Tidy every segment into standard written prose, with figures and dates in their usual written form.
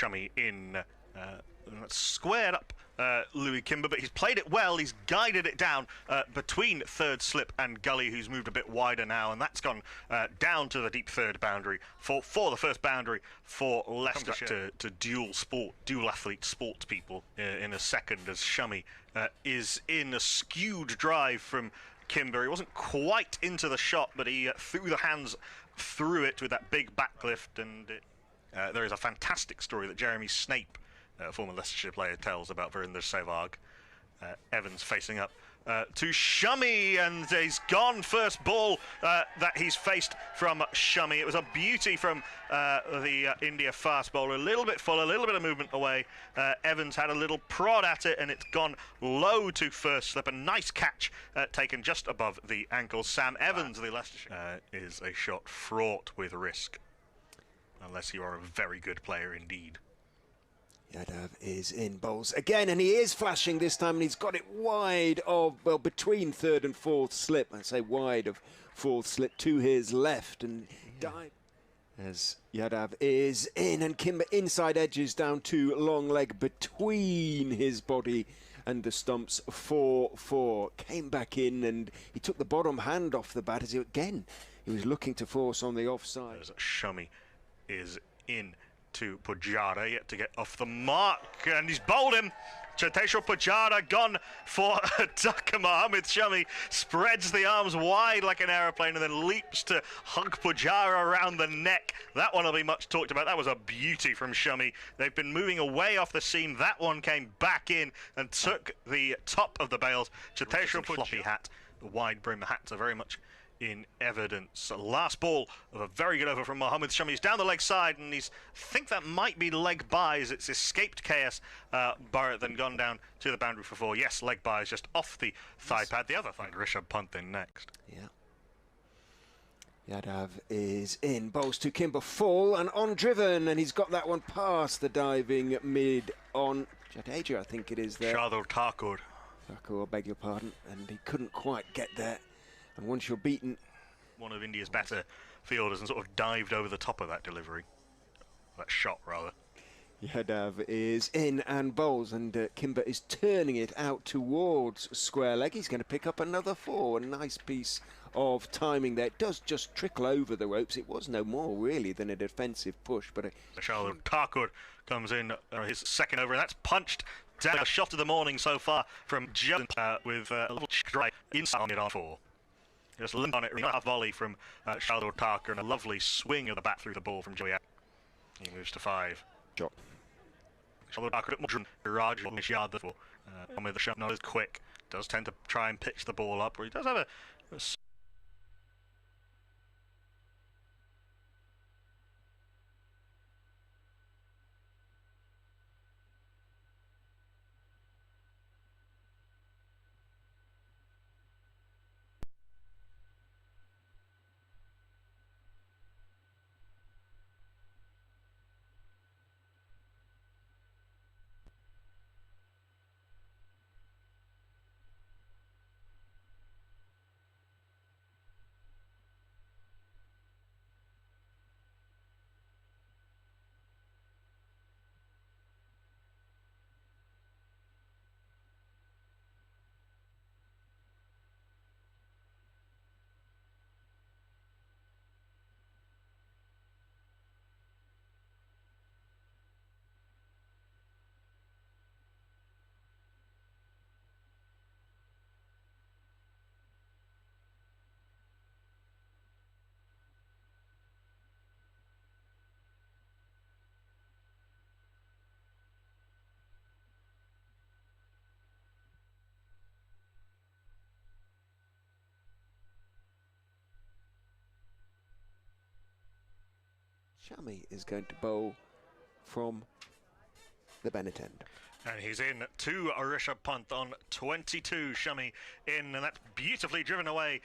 Shami in. That's squared up Louis Kimber, but he's played it well. He's guided it down between third slip and Gully, who's moved a bit wider now, and that's gone down to the deep third boundary for the first boundary for Leicestershire. To dual athlete sports people in a second, as Shami is in a skewed drive from Kimber. He wasn't quite into the shot, but he threw the hands through it with that big backlift, and there is a fantastic story that Jeremy Snape, former Leicestershire player, tells about Verinder Sehwag. Evans facing up to Shami, and he's gone. First ball that he's faced from Shami. It was a beauty from the India fast bowler. A little bit full, a little bit of movement away. Evans had a little prod at it, and it's gone low to first slip. A nice catch taken just above the ankle. Sam Evans, the Leicestershire, is a shot fraught with risk, unless you are a very good player indeed. Yadav is in, bowls again, and he is flashing this time, and he's got it wide of, well, between third and fourth slip. I say wide of fourth slip to his left, and dive as Yadav is in, and Kimber inside edges down to long leg between his body and the stumps. 4-4 came back in, and he took the bottom hand off the bat as he was looking to force on the offside. As Shami is in to Pujara, yet to get off the mark, and he's bowled him. Cheteshwar Pujara gone for a ducker. Mohammed Shami spreads the arms wide like an aeroplane and then leaps to hug Pujara around the neck. That one will be much talked about. That was a beauty from Shami. They've been moving away off the seam. That one came back in and took the top of the bails. Cheteshwar Pujara floppy hat, the wide brim hats are very much in evidence. Last ball of a very good over from Mohammed Shami. He's down the leg side, and I think that might be leg buys. It's escaped KS Virat, then gone down to the boundary for 4. Yes, leg buys just off the thigh pad. The other thigh. Rishabh Pant then next. Yeah. Yadav is in, bowls to Kimber, full and on driven, and he's got that one past the diving mid on Jadeja, I think it is there. Shardul Thakur. Thakur, beg your pardon, and he couldn't quite get there. And once you're beaten, one of India's better fielders, and sort of dived over the top of that delivery, that shot rather. Yadav is in and bowls, and Kimber is turning it out towards square leg. He's going to pick up another 4. A nice piece of timing there. It does just trickle over the ropes. It was no more really than a defensive push, but Shardul Thakur comes in his second over, and that's punched down. A shot of the morning so far from Justin with a little strike inside it on 4. Just limp on it, half volley from Shardul Thakur, and a lovely swing of the bat through the ball from Joey. He moves to 5. Shot. Shardul Thakur, Virat, with the shot not as quick. Does tend to try and pitch the ball up, where he does have a Shami is going to bowl from the Bennett end. And he's in to Rishabh Pant on 22. Shami in, and that's beautifully driven away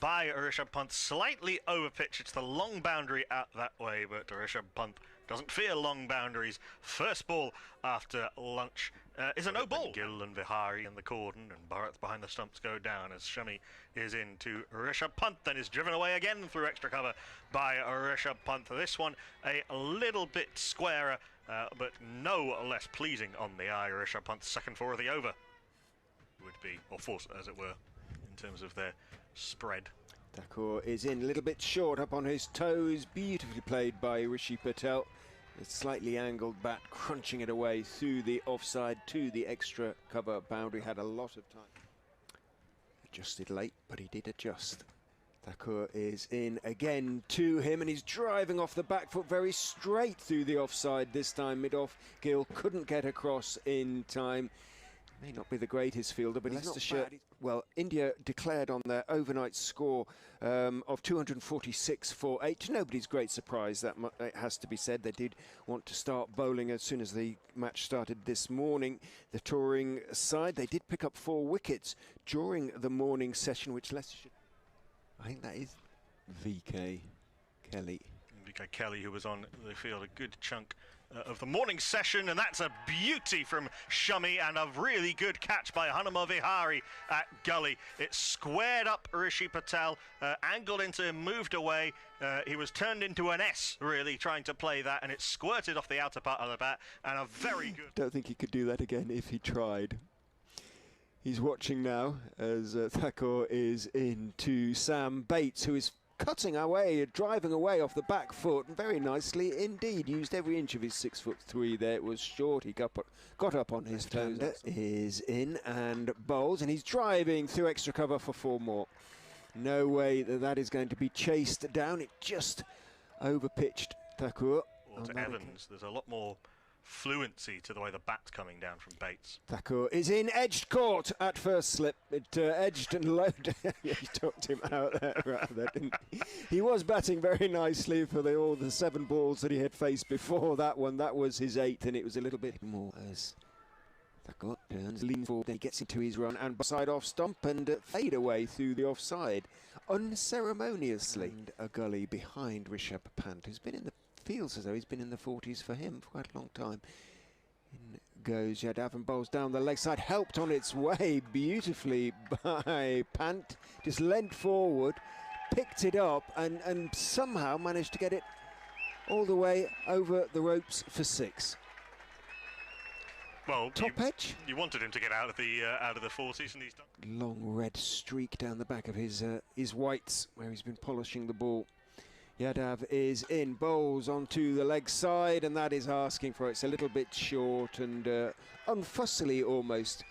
by Rishabh Pant. Slightly over pitch. It's the long boundary out that way, but Rishabh Pant doesn't fear long boundaries. First ball after lunch is a no ball. Gill and Vihari in the cordon, and Bharat behind the stumps go down as Shami is in to Rishabh Pant, then is driven away again through extra cover by Rishabh Pant. This one a little bit squarer but no less pleasing on the eye. Rishabh Pant's second four of the over would be, or fourth as it were, in terms of their spread. Thakur is in a little bit short, up on his toes. Beautifully played by Rishi Patel. A slightly angled bat, crunching it away through the offside to the extra cover boundary. Had a lot of time. Adjusted late, but he did adjust. Thakur is in again to him, and he's driving off the back foot very straight through the offside this time. Mid-off, Gill couldn't get across in time. May not be the greatest fielder, but he's not bad. Well, India declared on their overnight score of 246 for 8. To nobody's great surprise, that it has to be said. They did want to start bowling as soon as the match started this morning. The touring side, they did pick up 4 wickets during the morning session, which Leicestershire... I think that is VK Kelly. VK Kelly, who was on the field a good chunk of the morning session, and that's a beauty from Shami and a really good catch by Hanuma Vihari at gully. It squared up Rishi Patel, angled into him, moved away. He was turned into an S, really, trying to play that, and it squirted off the outer part of the bat, and a very good... Don't think he could do that again if he tried. He's watching now as Thakur is into Sam Bates, who is cutting away, driving away off the back foot, and very nicely indeed. Used every inch of his 6'3" there. It was short. He got up on his toes. Is in and bowls, and he's driving through extra cover for 4 more. No way that is going to be chased down. It just overpitched Thakur. Or to Evans, there's a lot more fluency to the way the bat's coming down from Bates. Thakur is in, edged court at first slip. It edged and loaded. He took him out there rather, didn't he? He was batting very nicely for all the 7 balls that he had faced before that one. That was his 8th, and it was a little bit more as Thakur turns, leans forward, then he gets into his run and side off stump and fade away through the offside unceremoniously. And a gully behind Rishabh Pant, who's been in the... feels as though he's been in the 40s for him for quite a long time. In goes Yadav and bowls down the leg side, helped on its way beautifully by Pant. Just leant forward, picked it up, and somehow managed to get it all the way over the ropes for 6. Well, top edge. You wanted him to get out of the 40s, and he's done. Long red streak down the back of his whites, where he's been polishing the ball. Yadav is in, bowls onto the leg side, and that is asking for it. It's a little bit short and unfussily almost.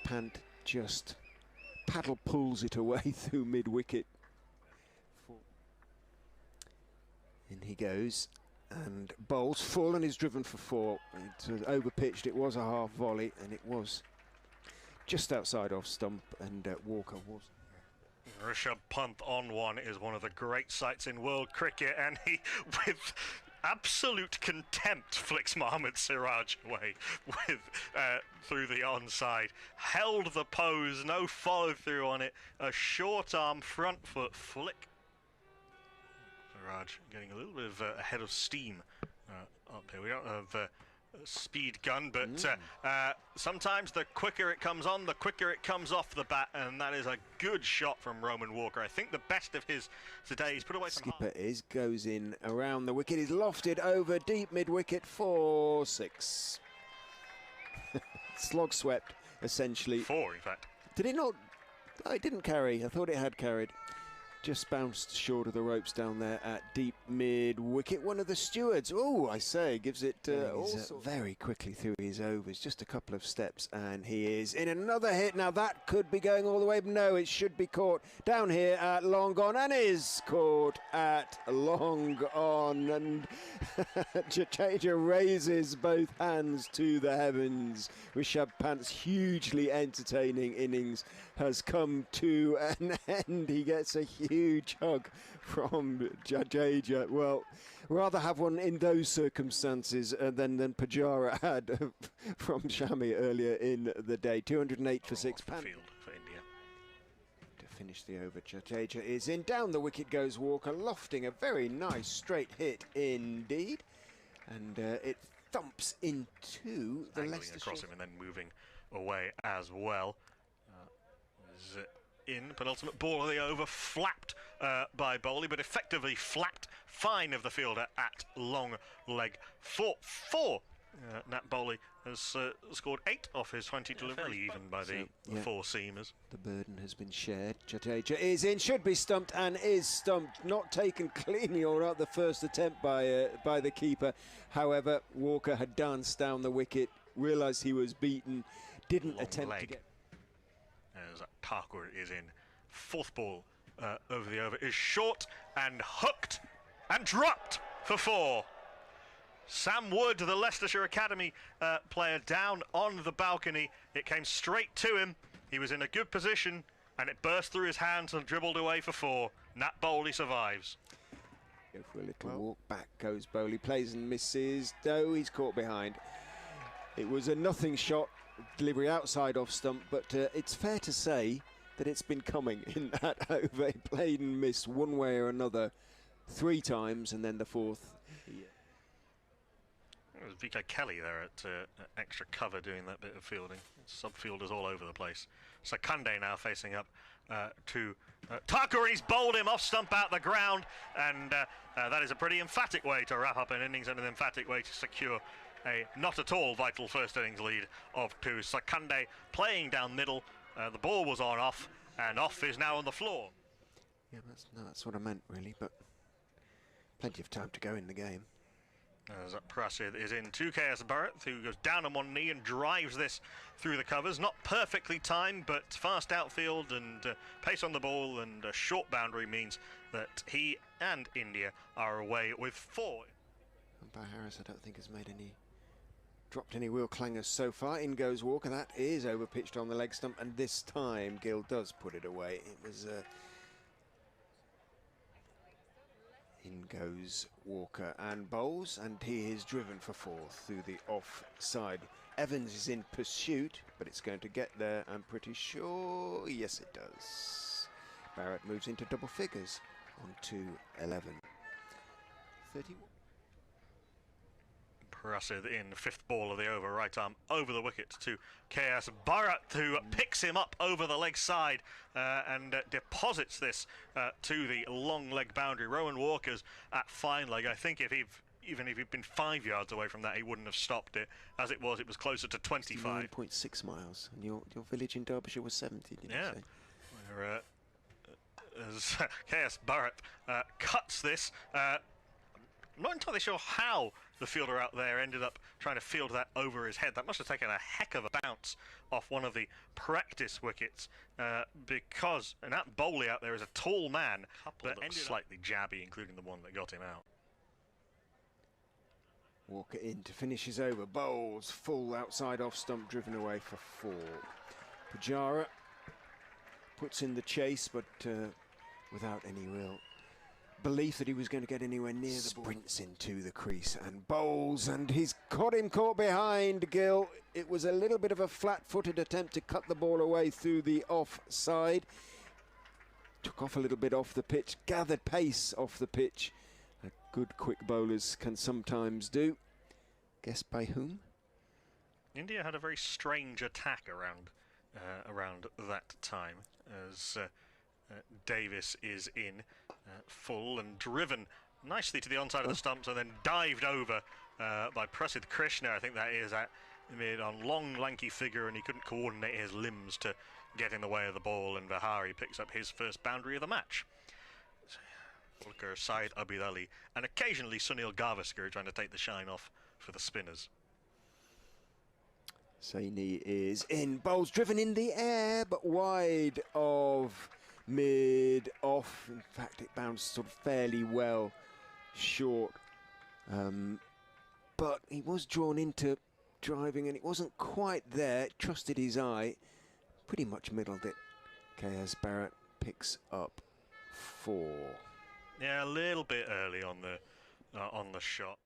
Pant just paddle pulls it away through mid-wicket. In he goes and bowls full and is driven for 4. It was overpitched. It was a half volley, and it was just outside off stump, and Walker was... Rishabh Pant on one is one of the great sights in world cricket, and he, with absolute contempt, flicks Mohammad Siraj away with through the onside. Held the pose, no follow through on it. A short arm front foot flick. Siraj getting a little bit of ahead of steam up here. We don't have a speed gun, but sometimes the quicker it comes on, the quicker it comes off the bat, and that is a good shot from Roman Walker. I think the best of his today. He's put away from Skipper goes in around the wicket. He's lofted over deep mid-wicket for 6. Slog swept, essentially. 4, in fact. Did it not? Oh, it didn't carry. I thought it had carried. Just bounced short of the ropes down there at deep mid-wicket. One of the stewards, oh, I say, gives it very quickly through his overs. Just a couple of steps, and he is in another hit. Now, that could be going all the way. No, it should be caught down here at long on, and is caught at long on. And Jadeja raises both hands to the heavens. Rishabh Pant's hugely entertaining innings has come to an end. He gets a huge hug from Jadeja. Well, rather have one in those circumstances than Pujara had from Shami earlier in the day. 208 for 6. Field for India. To finish the over, Jadeja is in. Down the wicket goes Walker, lofting a very nice straight hit indeed. And it thumps into the Leicestershire. Across him and then moving away as well. in. Penultimate ball of the over, flapped by Kohli, but effectively flapped fine of the fielder at long leg 4. Nat Kohli has scored 8 off his 20 deliveries. Fairly even by the four seamers. The burden has been shared. Jadeja is in, should be stumped, and is stumped. Not taken cleanly or at the first attempt by the keeper. However, Walker had danced down the wicket, realised he was beaten, didn't attempt to get. As Parker is in. 4th ball over the over is short and hooked and dropped for 4. Sam Wood, the Leicestershire Academy player, down on the balcony. It came straight to him. He was in a good position and it burst through his hands and dribbled away for 4. Nat Kohli survives. Go for a little walk, back goes Kohli, plays and misses, though he's caught behind. It was a nothing shot, delivery outside off stump, but it's fair to say that it's been coming in that over. He played and missed one way or another 3 times, and then the 4th. It was VK Kelly there at extra cover doing that bit of fielding. Subfielders all over the place. Sakande now facing up to Tucker, and he's bowled him off stump out the ground, and that is a pretty emphatic way to wrap up an innings and an emphatic way to secure a not at all vital first innings lead of 2. Sakande playing down middle. The ball was on off, and off is now on the floor. Yeah, that's what I meant really, but plenty of time to go in the game. As Prasid is in to KS Virat, who goes down on one knee and drives this through the covers. Not perfectly timed, but fast outfield and pace on the ball and a short boundary means that he and India are away with 4. And by Harris, I don't think has dropped any real clangers so far. In goes Walker, that is overpitched on the leg stump, and this time Gill does put it away. It was in goes Walker and bowls, and he is driven for 4 through the offside. Evans is in pursuit, but it's going to get there, I'm pretty sure. Yes, it does. Barrett moves into double figures on 2-11. 31. Prasid in 5th ball of the over, right arm over the wicket to KS Virat, who picks him up over the leg side and deposits this to the long leg boundary. Rowan Walker's at fine leg. I think even if he'd been 5 yards away from that, he wouldn't have stopped it. As it was closer to 25. 9.6 miles, and your village in Derbyshire was 70, didn't you say? Where, as KS Virat cuts this. I'm not entirely sure how the fielder out there ended up trying to field that over his head. That must have taken a heck of a bounce off one of the practice wickets because Nat Kohli out there is a tall man that ended slightly jabby, including the one that got him out. Walker in to finish his over. Bowls full outside off stump, driven away for 4. Pujara puts in the chase, but without any real belief that he was going to get anywhere near the ball. Sprints into the crease and bowls, and he's got him caught behind Gill. It was a little bit of a flat-footed attempt to cut the ball away through the offside. Took off a little bit off the pitch, gathered pace off the pitch. Good quick bowlers can sometimes do. Guess by whom? India had a very strange attack around that time as Davis is in full and driven nicely to the onside of the stumps and then dived over by Prasid Krishna. I think that is at mid on long lanky figure, and he couldn't coordinate his limbs to get in the way of the ball, and Vihari picks up his first boundary of the match. Walker, Syed Abid Ali and occasionally Sunil Gavaskar trying to take the shine off for the spinners. Saini is in, bowls driven in the air but wide of mid off. In fact, it bounced sort of fairly well short, but he was drawn into driving and it wasn't quite there. Trusted his eye, pretty much middled it. KS Barrett picks up 4. Yeah, a little bit early on the shot.